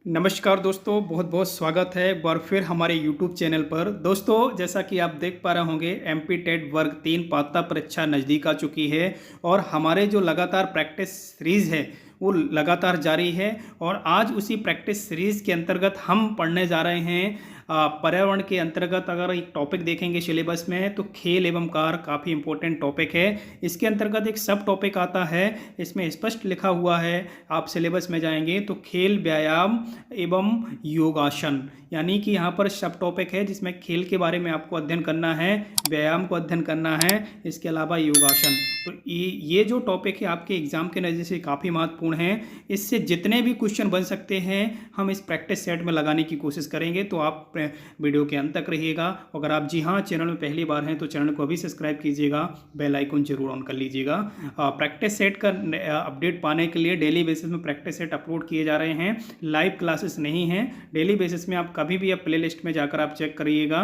नमस्कार दोस्तों, बहुत बहुत स्वागत है एक बार फिर हमारे YouTube चैनल पर। दोस्तों, जैसा कि आप देख पा रहे होंगे, एमपी टेट वर्ग 3 पात्रता परीक्षा नज़दीक आ चुकी है और हमारे जो लगातार प्रैक्टिस सीरीज़ है वो लगातार जारी है। और आज उसी प्रैक्टिस सीरीज़ के अंतर्गत हम पढ़ने जा रहे हैं पर्यावरण के अंतर्गत। अगर एक टॉपिक देखेंगे सिलेबस में तो खेल एवं कार्य काफ़ी इंपॉर्टेंट टॉपिक है। इसके अंतर्गत एक सब टॉपिक आता है, इसमें स्पष्ट लिखा हुआ है, आप सिलेबस में जाएंगे तो खेल, व्यायाम एवं योगासन, यानी कि यहाँ पर सब टॉपिक है जिसमें खेल के बारे में आपको अध्ययन करना है, व्यायाम को अध्ययन करना है, इसके अलावा योगासन। तो ये जो टॉपिक है आपके एग्जाम के नज़र से काफ़ी महत्वपूर्ण है। इससे जितने भी क्वेश्चन बन सकते हैं हम इस प्रैक्टिस सेट में लगाने की कोशिश करेंगे, तो आप वीडियो के अंत तक रहिएगा। अगर आप जी हाँ चैनल में पहली बार हैं तो चैनल को अभी सब्सक्राइब कीजिएगा, बेल आइकन जरूर ऑन कर लीजिएगा। प्रैक्टिस सेट का अपडेट पाने के लिए डेली बेसिस में प्रैक्टिस सेट अपलोड किए जा रहे हैं। लाइव क्लासेस नहीं हैं, डेली बेसिस में आप कभी भी प्ले लिस्ट में जाकर आप चेक करिएगा।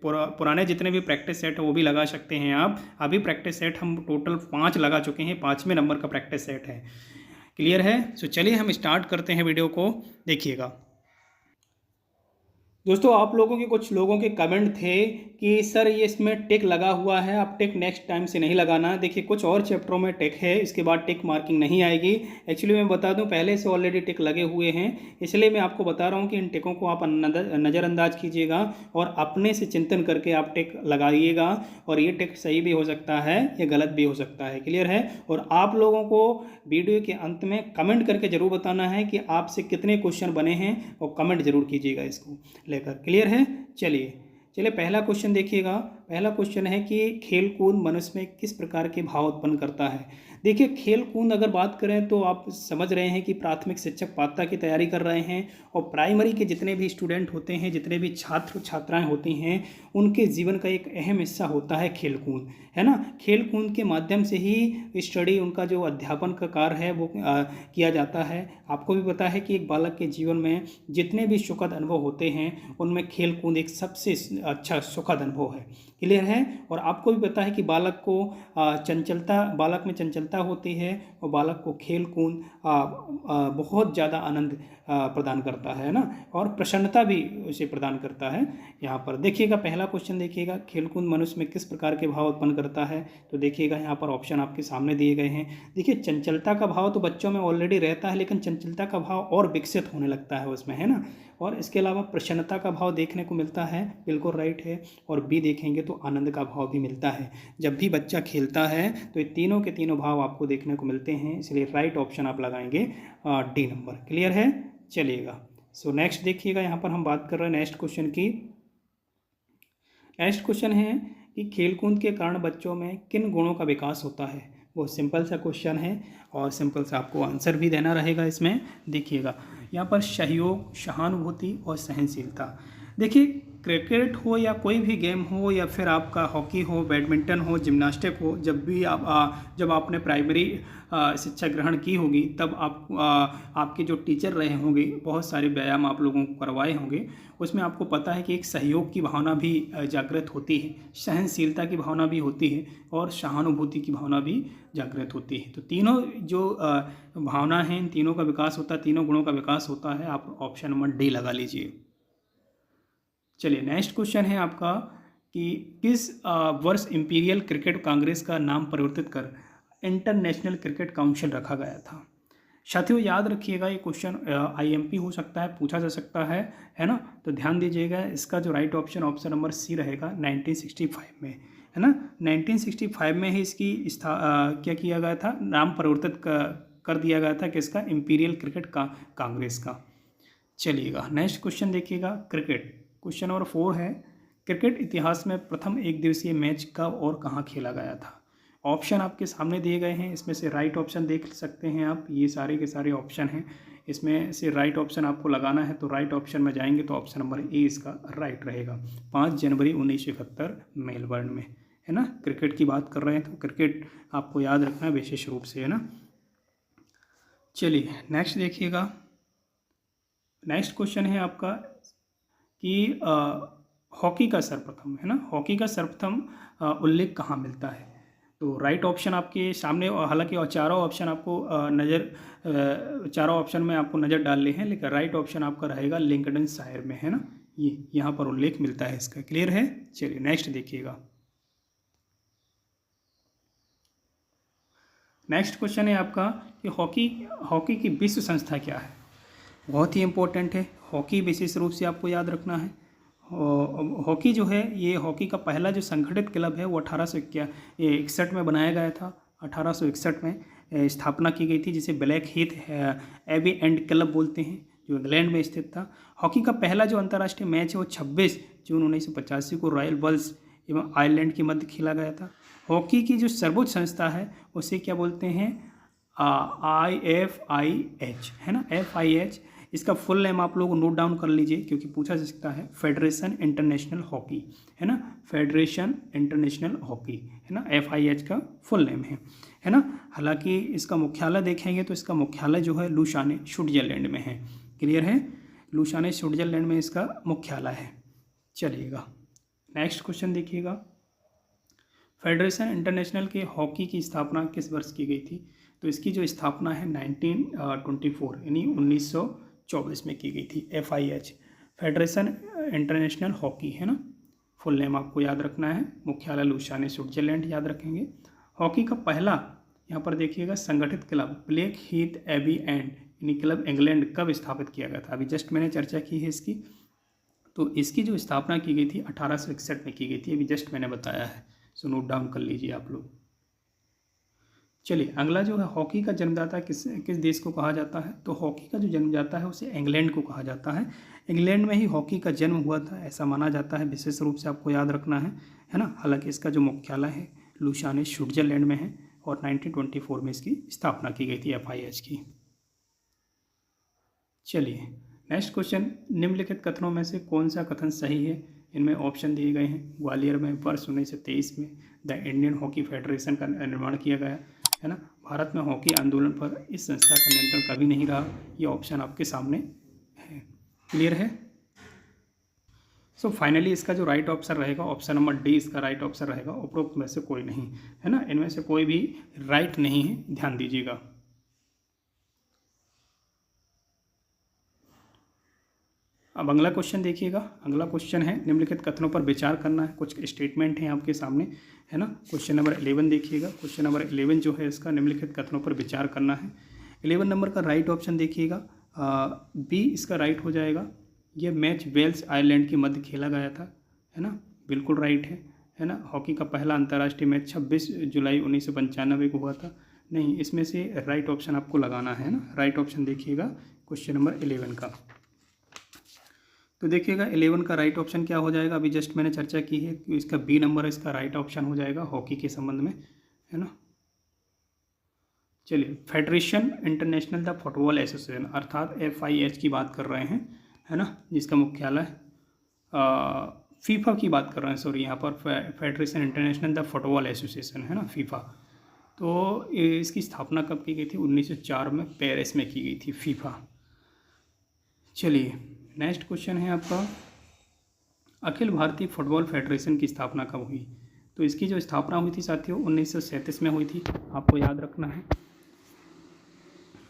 पुराने जितने भी प्रैक्टिस सेट है वो भी लगा सकते हैं आप। अभी प्रैक्टिस सेट हम टोटल 5 लगा चुके हैं, 5वें नंबर का प्रैक्टिस सेट है। क्लियर है? सो चलिए हम स्टार्ट करते हैं वीडियो को, देखिएगा। दोस्तों, आप लोगों के कुछ लोगों के कमेंट थे कि सर ये इसमें टिक लगा हुआ है, आप टिक नेक्स्ट टाइम से नहीं लगाना। देखिए, कुछ और चैप्टरों में टिक है, इसके बाद टिक मार्किंग नहीं आएगी। एक्चुअली मैं बता दूं, पहले से ऑलरेडी टिक लगे हुए हैं, इसलिए मैं आपको बता रहा हूं कि इन टिकों को आप नज़रअंदाज कीजिएगा और अपने से चिंतन करके आप टिक लगाइएगा। और ये टिक सही भी हो सकता है, ये गलत भी हो सकता है। क्लियर है? और आप लोगों को वीडियो के अंत में कमेंट करके ज़रूर बताना है कि आपसे कितने क्वेश्चन बने हैं, और कमेंट जरूर कीजिएगा इसको लेकर। क्लियर है? चलिए चलिए पहला क्वेश्चन देखिएगा। पहला क्वेश्चन है कि खेल कूद मनुष्य में किस प्रकार के भाव उत्पन्न करता है। देखिए, खेल कूद अगर बात करें तो आप समझ रहे हैं कि प्राथमिक शिक्षक पात्रता की तैयारी कर रहे हैं, और प्राइमरी के जितने भी स्टूडेंट होते हैं, जितने भी छात्र छात्राएं होती हैं, उनके जीवन का एक अहम हिस्सा होता है खेल कूद, है ना। खेल कूद के माध्यम से ही स्टडी, उनका जो अध्यापन का कार्य है वो किया जाता है। आपको भी पता है कि एक बालक के जीवन में जितने भी सुखद अनुभव होते हैं उनमें खेल कूद एक सबसे अच्छा सुखद अनुभव है। क्लियर है? और आपको भी पता है कि बालक को बालक में चंचलता होती है, और बालक को खेल कूद बहुत ज़्यादा आनंद प्रदान करता है ना, और प्रसन्नता भी उसे प्रदान करता है। यहाँ पर देखिएगा, पहला क्वेश्चन देखिएगा, खेल कूद मनुष्य में किस प्रकार के भाव उत्पन्न करता है। तो देखिएगा यहाँ पर ऑप्शन आपके सामने दिए गए हैं। देखिए, चंचलता का भाव तो बच्चों में ऑलरेडी रहता है, लेकिन चंचलता का भाव और विकसित होने लगता है उसमें, है ना। और इसके अलावा प्रसन्नता का भाव देखने को मिलता है, बिल्कुल राइट है। और बी देखेंगे तो आनंद का भाव भी मिलता है। जब भी बच्चा खेलता है तो ये तीनों के तीनों भाव आपको देखने को मिलते हैं, इसलिए राइट ऑप्शन आप लगाएंगे डी नंबर। क्लियर है? चलिएगा, सो नेक्स्ट देखिएगा, यहाँ पर हम बात कर रहे हैं नेक्स्ट क्वेश्चन की। नेक्स्ट क्वेश्चन है कि खेलकूद के कारण बच्चों में किन गुणों का विकास होता है। बहुत सिंपल सा क्वेश्चन है, और सिंपल सा आपको आंसर भी देना रहेगा इसमें। देखिएगा यहाँ पर सहयोग, सहानुभूति और सहनशीलता। देखिए, क्रिकेट हो या कोई भी गेम हो, या फिर आपका हॉकी हो, बैडमिंटन हो, जिम्नास्टिक हो, जब भी जब आपने प्राइमरी शिक्षा ग्रहण की होगी तब आपके जो टीचर रहे होंगे, बहुत सारे व्यायाम आप लोगों को करवाए होंगे। उसमें आपको पता है कि एक सहयोग की भावना भी जागृत होती है, सहनशीलता की भावना भी होती है, और सहानुभूति की भावना भी जागृत होती है। तो तीनों जो भावना हैं, इन तीनों का विकास होता है, तीनों गुणों का विकास होता है। आप ऑप्शन नंबर डी लगा लीजिए। चलिए, नेक्स्ट क्वेश्चन है आपका कि किस वर्ष इंपीरियल क्रिकेट कांग्रेस का नाम परिवर्तित कर इंटरनेशनल क्रिकेट काउंसिल रखा गया था। साथियों, याद रखिएगा, ये क्वेश्चन आईएमपी हो सकता है, पूछा जा सकता है ना। तो ध्यान दीजिएगा, इसका जो राइट ऑप्शन नंबर सी रहेगा, 1965 में, है ना। 1965 में ही इसकी क्या किया गया था, नाम परिवर्तित कर दिया गया था किसका, इंपीरियल क्रिकेट कांग्रेस का। चलिएगा, नेक्स्ट क्वेश्चन देखिएगा, क्रिकेट क्वेश्चन नंबर 4 है, क्रिकेट इतिहास में प्रथम एक दिवसीय मैच कब और कहाँ खेला गया था। ऑप्शन आपके सामने दिए गए हैं, इसमें से राइट ऑप्शन देख सकते हैं आप। ये सारे के सारे ऑप्शन हैं, इसमें से राइट ऑप्शन आपको लगाना है। तो राइट ऑप्शन में जाएंगे तो ऑप्शन नंबर ए इसका राइट रहेगा। 5 जनवरी 1971 मेलबर्न में, है ना। क्रिकेट की बात कर रहे हैं तो क्रिकेट आपको याद रखना है विशेष रूप से, है ना। चलिए, नेक्स्ट देखिएगा। नेक्स्ट क्वेश्चन है आपका कि हॉकी का सर्वप्रथम, है ना, हॉकी का सर्वप्रथम उल्लेख कहाँ मिलता है। तो राइट ऑप्शन आपके सामने, हालांकि और चारों ऑप्शन आपको चारों ऑप्शन में आपको नज़र डालने हैं, लेकिन राइट ऑप्शन आपका रहेगा लिंकनशायर में, है ना। ये यहाँ पर उल्लेख मिलता है इसका। क्लियर है। चलिए नेक्स्ट देखिएगा। नेक्स्ट क्वेश्चन है आपका कि हॉकी की विश्व संस्था क्या है। बहुत ही इंपॉर्टेंट है। हॉकी विशेष रूप से आपको याद रखना है। हॉकी जो है, ये हॉकी का पहला जो संगठित क्लब है वो 1861 में बनाया गया था। 1861 में स्थापना की गई थी, जिसे Blackheath AB and club बोलते हैं, जो इंग्लैंड में स्थित था। हॉकी का पहला जो अंतर्राष्ट्रीय मैच है वो 26 जून 1985 को रॉयल वल्स एवं आयरलैंड के मध्य खेला गया था। हॉकी की जो सर्वोच्च संस्था है उसे क्या बोलते हैं, IFIH, है ना, FIH। इसका फुल नेम आप लोग नोट डाउन कर लीजिए, क्योंकि पूछा जा सकता है। फेडरेशन इंटरनेशनल हॉकी, है ना, फेडरेशन इंटरनेशनल हॉकी, है ना, FIH का फुल नेम है ना। हालांकि इसका मुख्यालय देखेंगे तो इसका मुख्यालय जो है लुसाने स्विट्जरलैंड में है। क्लियर है। लुसाने स्विट्जरलैंड में इसका मुख्यालय है। चलिएगा नेक्स्ट क्वेश्चन देखिएगा। फेडरेशन इंटरनेशनल के हॉकी की स्थापना किस वर्ष की गई थी। तो इसकी जो स्थापना है 1924 यानी 1924 में की गई थी। FIH फेडरेशन इंटरनेशनल हॉकी, है ना। फुल नेम आपको याद रखना है। मुख्यालय लुसाने स्विट्जरलैंड याद रखेंगे। हॉकी का पहला यहाँ पर देखिएगा संगठित club Blackheath AB and यानी क्लब इंग्लैंड कब स्थापित किया गया था। अभी जस्ट मैंने चर्चा की है इसकी। तो इसकी जो स्थापना की गई थी 1861 में की गई थी। अभी जस्ट मैंने बताया है, सो नोट डाउन कर लीजिए आप लोग। चलिए अगला जो है, हॉकी का जन्मदाता किस देश को कहा जाता है। तो हॉकी का जो जन्मदाता है उसे इंग्लैंड को कहा जाता है। इंग्लैंड में ही हॉकी का जन्म हुआ था, ऐसा माना जाता है। विशेष रूप से आपको याद रखना है ना। हालांकि इसका जो मुख्यालय है लुसाने स्विट्जरलैंड में है और 1924 में इसकी स्थापना की गई थी FIH की। चलिए नेक्स्ट क्वेश्चन, निम्नलिखित कथनों में से कौन सा कथन सही है। इनमें ऑप्शन दिए गए हैं। ग्वालियर में वर्ष 1923 में द इंडियन हॉकी फेडरेशन का निर्माण किया गया, है ना। भारत में हॉकी आंदोलन पर इस संस्था का नियंत्रण कभी नहीं रहा। ये ऑप्शन आपके सामने है। क्लियर है। सो फाइनली इसका जो राइट ऑप्शन रहेगा, ऑप्शन नंबर डी इसका राइट ऑप्शन रहेगा। उपरोक्त में से कोई नहीं, है ना। इनमें से कोई भी राइट नहीं है, ध्यान दीजिएगा। अब अगला क्वेश्चन देखिएगा। अगला क्वेश्चन है, निम्नलिखित कथनों पर विचार करना है। कुछ स्टेटमेंट हैं आपके सामने, है ना। क्वेश्चन नंबर 11 देखिएगा। क्वेश्चन नंबर 11 जो है इसका निम्नलिखित कथनों पर विचार करना है। 11 नंबर का राइट ऑप्शन देखिएगा, बी इसका राइट हो जाएगा। ये मैच वेल्स आयरलैंड के मध्य खेला गया था, है ना, बिल्कुल राइट है ना। हॉकी का पहला अंतर्राष्ट्रीय मैच 26 जुलाई 1995 को हुआ था। नहीं, इसमें से राइट ऑप्शन आपको लगाना है ना। राइट ऑप्शन देखिएगा क्वेश्चन नंबर 11 का। तो देखिएगा 11 का राइट ऑप्शन क्या हो जाएगा। अभी जस्ट मैंने चर्चा की है कि इसका बी नंबर इसका राइट ऑप्शन हो जाएगा हॉकी के संबंध में, है ना। चलिए, federation international the football association अर्थात FIH की बात कर रहे हैं, है ना, जिसका मुख्यालय फीफा की बात कर रहे हैं। सॉरी, यहाँ पर federation international the football association, है ना, फीफा। तो इसकी स्थापना कब की गई थी। 1904 में पेरिस में की गई थी फीफा। चलिए नेक्स्ट क्वेश्चन है आपका, अखिल भारतीय फुटबॉल फेडरेशन की स्थापना कब हुई। तो इसकी जो स्थापना हुई थी साथियों 1937 में हुई थी, आपको याद रखना है।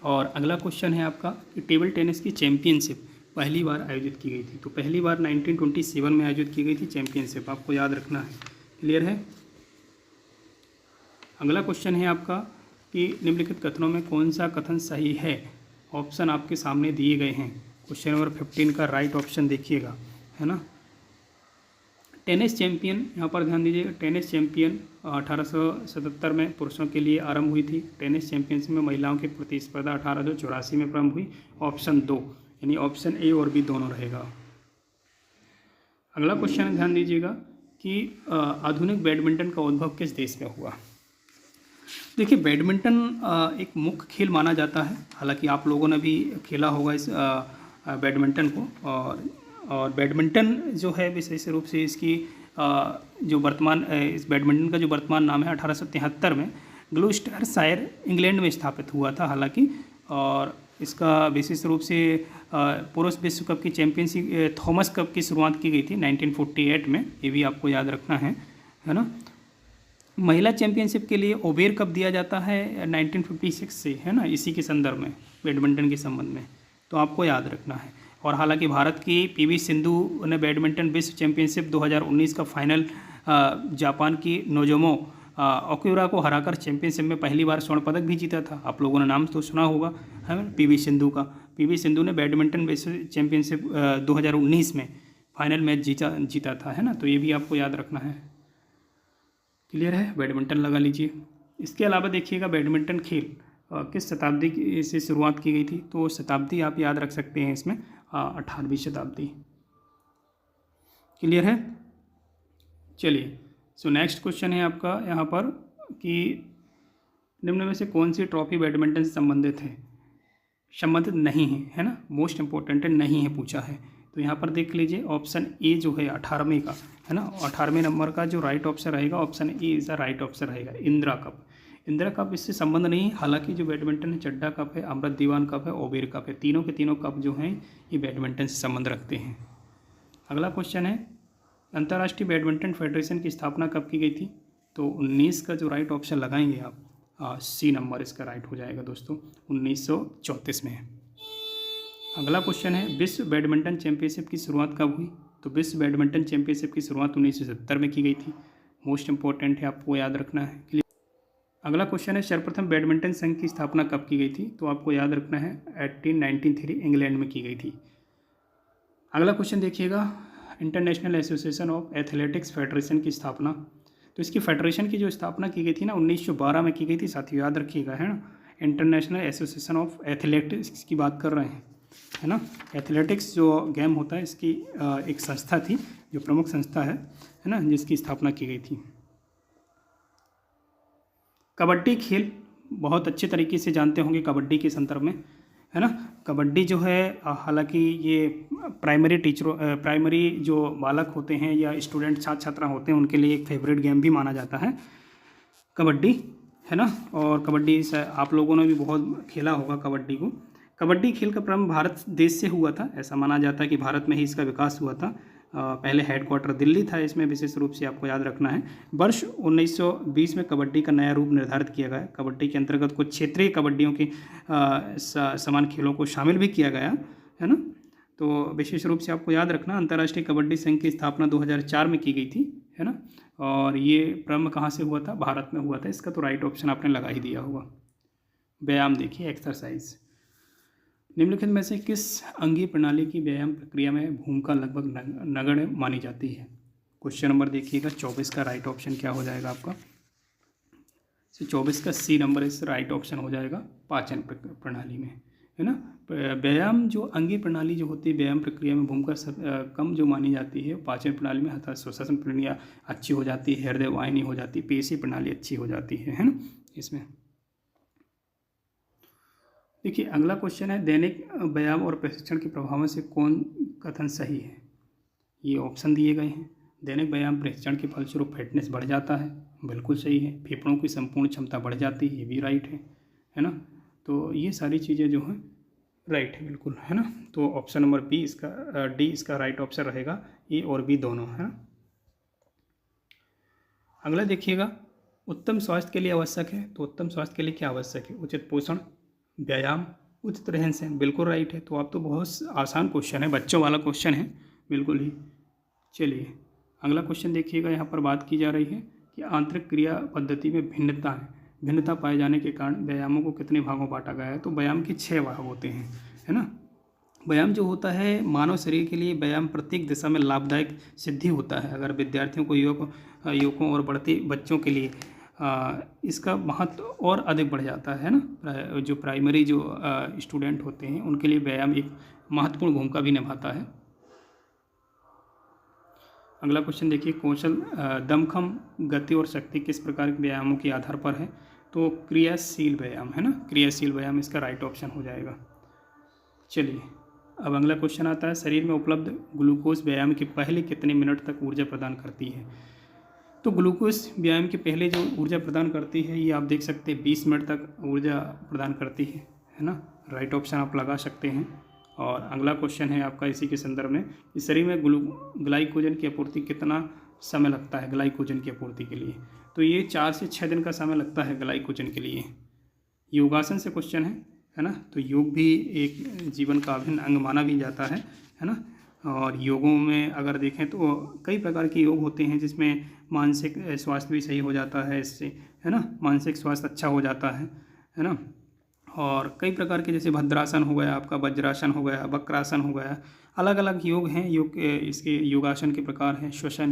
और अगला क्वेश्चन है आपका कि टेबल टेनिस की चैंपियनशिप पहली बार आयोजित की गई थी। तो पहली बार 1927 में आयोजित की गई थी चैंपियनशिप, आपको याद रखना है। क्लियर है। अगला क्वेश्चन है आपका कि निम्नलिखित कथनों में कौन सा कथन सही है। ऑप्शन आपके सामने दिए गए हैं। क्वेश्चन नंबर 15 का राइट ऑप्शन देखिएगा, है ना। टेनिस चैंपियन, यहाँ पर ध्यान दीजिएगा। टेनिस चैंपियन 1877 में पुरुषों के लिए आरंभ हुई थी। टेनिस चैंपियनशिप में महिलाओं की प्रतिस्पर्धा 1884 में प्रारंभ हुई। ऑप्शन 2 यानी ऑप्शन ए और बी दोनों रहेगा। अगला क्वेश्चन ध्यान दीजिएगा कि आधुनिक बैडमिंटन का उद्भव किस देश में हुआ। देखिए, बैडमिंटन एक मुख्य खेल माना जाता है। हालांकि आप लोगों ने भी खेला होगा इस बैडमिंटन को। और बैडमिंटन जो है विशेष रूप से इसकी जो वर्तमान इस बैडमिंटन का जो वर्तमान नाम है 1873 में ग्लूस्टरशायर इंग्लैंड में स्थापित हुआ था हालांकि। और इसका विशेष रूप से पुरुष विश्व कप की चैंपियनशिप थॉमस कप की शुरुआत की गई थी 1948 में। ये भी आपको याद रखना है ना। महिला चैंपियनशिप के लिए ओबेर कप दिया जाता है 1956 से, है ना, इसी के संदर्भ में, बैडमिंटन के संबंध में, तो आपको याद रखना है। और हालांकि भारत की पीवी सिंधु ने बैडमिंटन विश्व चैंपियनशिप 2019 का फाइनल जापान की नोजोमो ओकुरा को हराकर चैंपियनशिप में पहली बार स्वर्ण पदक भी जीता था। आप लोगों ने नाम तो सुना होगा, है ना, पीवी सिंधु का। पीवी सिंधु ने बैडमिंटन विश्व चैंपियनशिप 2019 में फाइनल मैच जीता था, है ना, तो ये भी आपको याद रखना है। क्लियर है, बैडमिंटन लगा लीजिए। इसके अलावा देखिएगा बैडमिंटन खेल किस शताब्दी से शुरुआत की गई थी, तो शताब्दी आप याद रख सकते हैं इसमें 18वीं शताब्दी। क्लियर है। चलिए, सो नेक्स्ट क्वेश्चन है आपका यहाँ पर कि निम्न में से कौन सी ट्रॉफी बैडमिंटन से संबंधित नहीं है ना, मोस्ट इंपॉर्टेंट है, नहीं है पूछा है। तो यहाँ पर देख लीजिए ऑप्शन ए जो है 18वें का, है ना, 18वें नंबर का जो राइट ऑप्शन रहेगा, option A is the right option रहेगा, इंदिरा कप। इंदिरा कप इससे संबंध नहीं है। हालांकि जो बैडमिंटन है चड्डा कप है, अमृत दीवान कप है, ओबेर कप है, तीनों के तीनों कप जो हैं ये बैडमिंटन से संबंध रखते हैं। अगला क्वेश्चन है अंतर्राष्ट्रीय बैडमिंटन फेडरेशन की स्थापना कब की गई थी, तो 19 का जो राइट ऑप्शन लगाएंगे आप, सी नंबर इसका राइट हो जाएगा दोस्तों, 1934 में। अगला क्वेश्चन है विश्व बैडमिंटन चैंपियनशिप की शुरुआत कब हुई, तो विश्व बैडमिंटन चैंपियनशिप की शुरुआत 1970 में की गई थी। मोस्ट इंपॉर्टेंट है, आपको याद रखना है। अगला क्वेश्चन है सर्वप्रथम बैडमिंटन संघ की स्थापना कब की गई थी, तो आपको याद रखना है 1893 इंग्लैंड में की गई थी। अगला क्वेश्चन देखिएगा international association of athletics federation की स्थापना, तो इसकी फेडरेशन की जो स्थापना की गई थी ना 1912 में की गई थी, साथियों याद रखिएगा, है ना। इंटरनेशनल एसोसिएशन ऑफ एथलेटिक्स की बात कर रहे हैं, है ना। एथलेटिक्स जो गेम होता है इसकी एक संस्था थी, जो प्रमुख संस्था है ना, जिसकी स्थापना की गई थी। कबड्डी खेल बहुत अच्छे तरीके से जानते होंगे कबड्डी के संदर्भ में, है ना। कबड्डी जो है हालांकि ये प्राइमरी जो बालक होते हैं या स्टूडेंट छात्र छात्रा होते हैं उनके लिए एक फेवरेट गेम भी माना जाता है कबड्डी, है ना। और कबड्डी से आप लोगों ने भी बहुत खेला होगा कबड्डी को। कबड्डी खेल का प्रारंभ भारत देश से हुआ था, ऐसा माना जाता है कि भारत में ही इसका विकास हुआ था। पहले हेडक्वार्टर दिल्ली था, इसमें विशेष रूप से आपको याद रखना है। वर्ष 1920 में कबड्डी का नया रूप निर्धारित किया गया। कबड्डी के अंतर्गत कुछ क्षेत्रीय कबड्डियों की समान खेलों को शामिल भी किया गया, है ना। तो विशेष रूप से आपको याद रखना अंतर्राष्ट्रीय कबड्डी संघ की स्थापना 2004 में की गई थी, है ना। और ये प्रारंभ कहाँ से हुआ था, भारत में हुआ था। इसका तो राइट ऑप्शन आपने लगा ही दिया होगा। व्यायाम देखिए, एक्सरसाइज, निम्नलिखित में से किस अंगीय प्रणाली की व्यायाम प्रक्रिया में भूमिका लगभग नगण्य मानी जाती है। क्वेश्चन नंबर देखिएगा 24 का राइट ऑप्शन क्या हो जाएगा आपका, 24 का सी नंबर इस राइट ऑप्शन हो जाएगा पाचन प्रणाली में, है ना। व्यायाम जो अंगीय प्रणाली जो होती है व्यायाम प्रक्रिया में भूमिका कम जो मानी जाती है पाचन प्रणाली में, अर्थात श्वसन प्रक्रिया अच्छी हो जाती है, हृदय वाहिनी हो जाती है, पेशी प्रणाली अच्छी हो जाती है ना इसमें। देखिए अगला क्वेश्चन है दैनिक व्यायाम और प्रशिक्षण के प्रभावों से कौन कथन सही है। ये ऑप्शन दिए गए हैं। दैनिक व्यायाम प्रशिक्षण के फलस्वरूप फिटनेस बढ़ जाता है, बिल्कुल सही है। फेफड़ों की संपूर्ण क्षमता बढ़ जाती है, ये भी राइट है ना। तो ये सारी चीज़ें जो हैं राइट है, बिल्कुल, है ना। तो ऑप्शन नंबर बी इसका डी इसका राइट ऑप्शन रहेगा, ए और बी दोनों, है ना। अगला देखिएगा उत्तम स्वास्थ्य के लिए आवश्यक है, तो उत्तम स्वास्थ्य के लिए क्या आवश्यक है, उचित पोषण, व्यायाम, उचित रहन सहन, बिल्कुल राइट है। तो आप तो बहुत आसान क्वेश्चन है, बच्चों वाला क्वेश्चन है बिल्कुल ही। चलिए अगला क्वेश्चन देखिएगा, यहाँ पर बात की जा रही है कि आंतरिक क्रिया पद्धति में भिन्नता पाए जाने के कारण व्यायामों को कितने भागों बांटा गया है। तो व्यायाम के 6 भाग होते हैं, है ना। व्यायाम जो होता है मानव शरीर के लिए व्यायाम प्रत्येक दिशा में लाभदायक सिद्धि होता है। अगर विद्यार्थियों को युवकों और बढ़ते बच्चों के लिए इसका महत्व और अधिक बढ़ जाता है ना। जो प्राइमरी जो स्टूडेंट होते हैं उनके लिए व्यायाम एक महत्वपूर्ण भूमिका भी निभाता है। अगला क्वेश्चन देखिए कौशल दमखम, गति और शक्ति किस प्रकार के व्यायामों के आधार पर है। तो क्रियाशील व्यायाम, है ना, क्रियाशील व्यायाम इसका राइट ऑप्शन हो जाएगा। चलिए अब अगला क्वेश्चन आता है शरीर में उपलब्ध ग्लूकोज व्यायाम के पहले कितने मिनट तक ऊर्जा प्रदान करती है। तो ग्लूकोज व्यायाम के पहले जो ऊर्जा प्रदान करती है ये आप देख सकते हैं 20 मिनट तक ऊर्जा प्रदान करती है ना। राइट ऑप्शन आप लगा सकते हैं। और अगला क्वेश्चन है आपका इसी के संदर्भ में कि शरीर में ग्लाइकोजन की आपूर्ति कितना समय लगता है ग्लाइकोजन की आपूर्ति के लिए। तो ये 4 से 6 दिन का समय लगता है ग्लाइकोजन के लिए। योगासन से क्वेश्चन है ना। तो योग भी एक जीवन का अभिन्न अंग माना भी जाता है ना। और योगों में अगर देखें तो कई प्रकार के योग होते हैं जिसमें मानसिक स्वास्थ्य भी सही हो जाता है इससे, है ना। मानसिक स्वास्थ्य अच्छा हो जाता है ना। और कई प्रकार के जैसे भद्रासन हो गया आपका, वज्रासन हो गया, वक्रासन हो गया, अलग अलग योग हैं। योग इसके योगासन के प्रकार हैं, श्वसन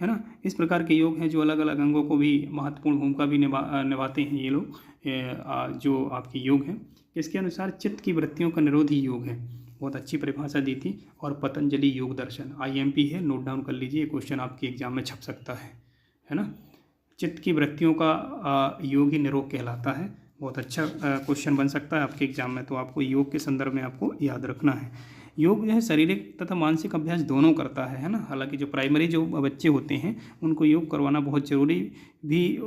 है ना। इस प्रकार के योग हैं जो अलग अलग अंगों को भी महत्वपूर्ण भूमिका भी निभाते हैं ये लोग, जो आपके योग हैं। इसके अनुसार चित्त की वृत्तियों का निरोध ही योग है। बहुत अच्छी परिभाषा दी थी। और पतंजलि योग दर्शन IMP है, नोट डाउन कर लीजिए, क्वेश्चन आपके एग्जाम में छप सकता है ना। चित्त की वृत्तियों का योग ही निरोग कहलाता है। बहुत अच्छा क्वेश्चन बन सकता है आपके एग्जाम में। तो आपको योग के संदर्भ में आपको याद रखना है। योग जो है शारीरिक तथा मानसिक अभ्यास दोनों करता है ना। हालांकि जो प्राइमरी जो बच्चे होते हैं उनको योग करवाना बहुत ज़रूरी भी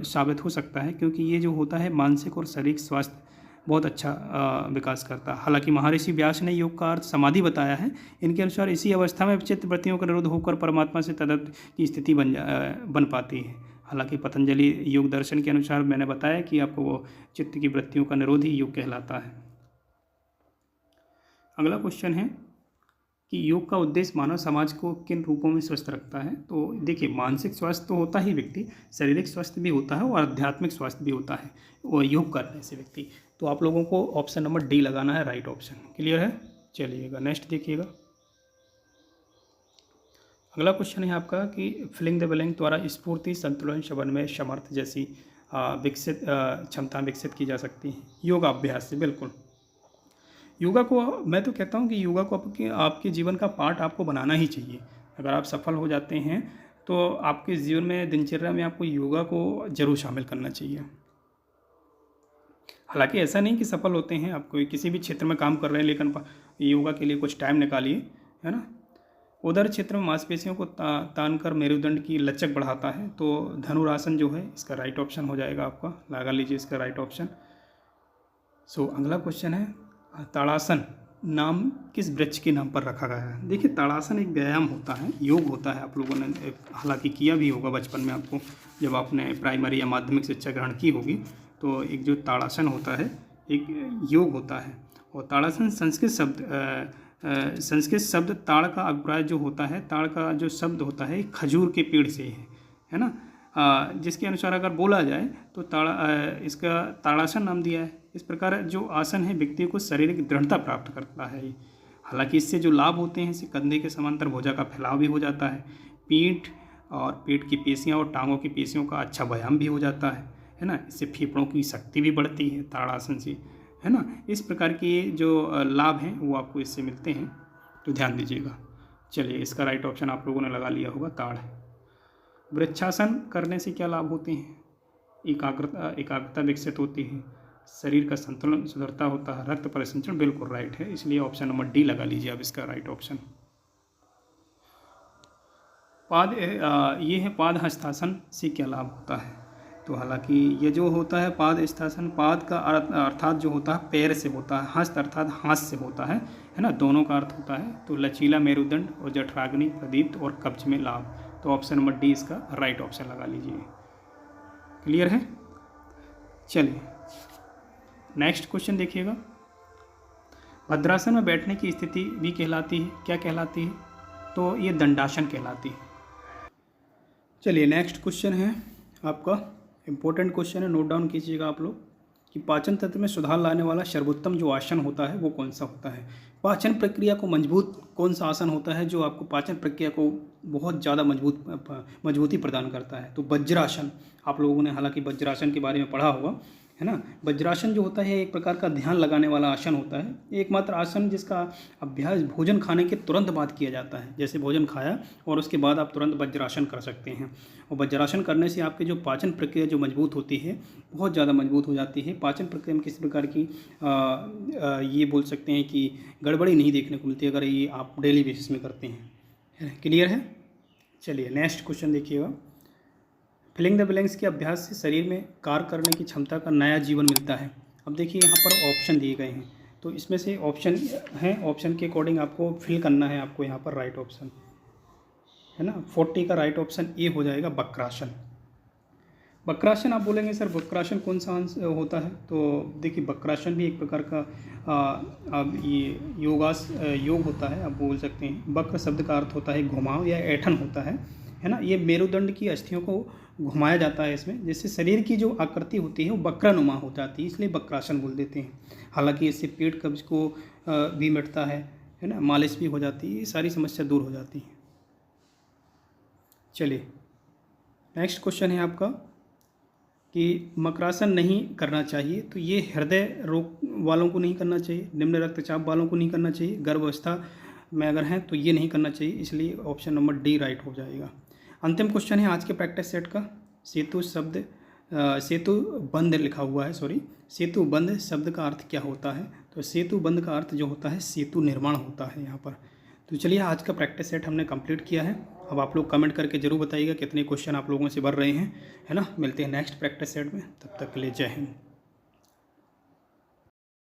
साबित हो सकता है, क्योंकि ये जो होता है मानसिक और शारीरिक स्वास्थ्य बहुत अच्छा विकास करता है। हालांकि महर्षि व्यास ने योग का अर्थ समाधि बताया है। इनके अनुसार इसी अवस्था में चित्त वृत्तियों का निरोध होकर परमात्मा से तदर्थ की स्थिति बन पाती है। हालांकि पतंजलि योग दर्शन के अनुसार मैंने बताया कि आपको वो चित्त की वृत्तियों का निरोध ही योग कहलाता है। अगला क्वेश्चन है कि योग का उद्देश्य मानव समाज को किन रूपों में स्वस्थ रखता है। तो देखिए, मानसिक स्वास्थ्य तो होता ही व्यक्ति, शारीरिक स्वास्थ्य भी होता है और आध्यात्मिक स्वास्थ्य भी होता है वो योग करने से व्यक्ति। तो आप लोगों को ऑप्शन नंबर डी लगाना है, राइट ऑप्शन। क्लियर है? चलिएगा नेक्स्ट देखिएगा। अगला क्वेश्चन है आपका कि फिलिंग द ब्लैंक द्वारा स्फूर्ति, संतुलन, समन्वय, समर्थ जैसी विकसित क्षमता विकसित की जा सकती है योगाभ्यास से। बिल्कुल, योगा को मैं तो कहता हूँ कि योगा को आपके जीवन का पार्ट आपको बनाना ही चाहिए। अगर आप सफल हो जाते हैं तो आपके जीवन में, दिनचर्या में आपको योगा को जरूर शामिल करना चाहिए। हालांकि ऐसा नहीं कि सफल होते हैं, आप कोई किसी भी क्षेत्र में काम कर रहे हैं लेकिन योगा के लिए कुछ टाइम निकालिए, है ना। उदर क्षेत्र में मांसपेशियों को तान कर मेरुदंड की लचक बढ़ाता है। तो धनुरासन जो है इसका राइट ऑप्शन हो जाएगा आपका, लगा लीजिए इसका राइट ऑप्शन। अगला क्वेश्चन है, ताड़ासन नाम किस वृक्ष के नाम पर रखा गया है। देखिए, ताड़ासन एक व्यायाम होता है, योग होता है। आप लोगों ने हालांकि किया भी होगा बचपन में, आपको जब आपने प्राइमरी या माध्यमिक शिक्षा ग्रहण की होगी, तो एक जो ताड़ासन होता है एक योग होता है। और ताड़ासन संस्कृत शब्द ताड़ का अभिप्राय जो होता है, ताड़ का जो शब्द होता है खजूर के पेड़ से है ना। जिसके अनुसार अगर बोला जाए तो इसका ताड़ासन नाम दिया है। इस प्रकार जो आसन है व्यक्ति को शारीरिक दृढ़ता प्राप्त करता है। हालांकि इससे जो लाभ होते हैं, इससे कंधे के समांतर भुजा का फैलाव भी हो जाता है, पीठ और पेट की पेशियां और टांगों की पेशियों का अच्छा व्यायाम भी हो जाता है ना। इससे फेफड़ों की शक्ति भी बढ़ती है ताड़ासन से, है ना। इस प्रकार के जो लाभ हैं वो आपको इससे मिलते हैं, तो ध्यान दीजिएगा। चलिए, इसका राइट ऑप्शन आप लोगों ने लगा लिया होगा, ताड़। वृक्षासन करने से क्या लाभ होते हैं? एकाग्रता विकसित होती है, शरीर का संतुलन सुधरता होता है, रक्त परिसंचरण बिल्कुल राइट है, इसलिए ऑप्शन नंबर डी लगा लीजिए आप इसका राइट ऑप्शन। ये है पाद हस्तासन से क्या लाभ होता है। तो हालांकि ये जो होता है पाद हस्तासन, पाद का अर्थात जो होता है पैर से होता है, हस्त अर्थात हाथ से होता है ना, दोनों का अर्थ होता है। तो लचीला मेरुदंड और जठराग्नि, प्रदीप्त और कब्ज में लाभ। तो ऑप्शन नंबर डी इसका राइट ऑप्शन लगा लीजिए। क्लियर है? चलिए नेक्स्ट क्वेश्चन देखिएगा। भद्रासन में बैठने की स्थिति भी कहलाती है, क्या कहलाती है? तो ये दंडासन कहलाती है। चलिए नेक्स्ट क्वेश्चन है आपका, इम्पोर्टेंट क्वेश्चन है, नोट डाउन कीजिएगा आप लोग कि पाचन तंत्र में सुधार लाने वाला सर्वोत्तम जो आसन होता है वो कौन सा होता है। पाचन प्रक्रिया को मजबूत कौन सा आसन होता है जो आपको पाचन प्रक्रिया को बहुत ज़्यादा मजबूती प्रदान करता है। तो वज्रासन, आप लोगों ने हालांकि वज्रासन के बारे में पढ़ा होगा, है ना। वज्रासन जो होता है एक प्रकार का ध्यान लगाने वाला आसन होता है, एकमात्र आसन जिसका अभ्यास भोजन खाने के तुरंत बाद किया जाता है। जैसे भोजन खाया और उसके बाद आप तुरंत वज्रासन कर सकते हैं। और वज्रासन करने से आपके जो पाचन प्रक्रिया जो मजबूत होती है बहुत ज़्यादा मजबूत हो जाती है। पाचन प्रक्रिया में किसी प्रकार की ये बोल सकते हैं कि गड़बड़ी नहीं देखने को मिलती अगर ये आप डेली बेसिस में करते हैं। क्लियर है? चलिए नेक्स्ट क्वेश्चन देखिएगा। फिलिंग द ब्लैंक्स के अभ्यास से शरीर में कार्य करने की क्षमता का नया जीवन मिलता है। अब देखिए यहाँ पर ऑप्शन दिए गए हैं, तो इसमें से ऑप्शन है, ऑप्शन के अकॉर्डिंग आपको फिल करना है, आपको यहाँ पर राइट ऑप्शन, है ना। 40 का राइट ऑप्शन ए हो जाएगा वक्रासन। वक्रासन आप बोलेंगे सर वक्रासन कौन सा होता है, तो देखिए वक्रासन भी एक प्रकार का अब ये योग होता है, आप बोल सकते हैं। वक्र शब्द का अर्थ होता है घुमाव या ऐठन होता है ना। ये मेरुदंड की अस्थियों को घुमाया जाता है इसमें, जिससे शरीर की जो आकृति होती है वो वक्रानुमा हो जाती है, इसलिए वक्रासन बोल देते हैं। हालांकि इससे पेट कब्ज को भी मिटता है ना, मालिश भी हो जाती है, ये सारी समस्या दूर हो जाती है। चलिए नेक्स्ट क्वेश्चन है आपका कि मकरासन नहीं करना चाहिए, तो ये हृदय रोग वालों को नहीं करना चाहिए, निम्न रक्तचाप वालों को नहीं करना चाहिए, गर्भावस्था में अगर हैं तो ये नहीं करना चाहिए, इसलिए ऑप्शन नंबर डी राइट हो जाएगा। अंतिम क्वेश्चन है आज के प्रैक्टिस सेट का। सेतु शब्द सेतु बंध लिखा हुआ है, सॉरी, सेतु बंध शब्द का अर्थ क्या होता है, तो सेतु बंध का अर्थ जो होता है सेतु निर्माण होता है यहाँ पर। तो चलिए आज का प्रैक्टिस सेट हमने कंप्लीट किया है। अब आप लोग कमेंट करके जरूर बताइएगा कितने क्वेश्चन आप लोगों से भर रहे हैं, है ना। मिलते हैं नेक्स्ट प्रैक्टिस सेट में, तब तक के लिए जय हिंद।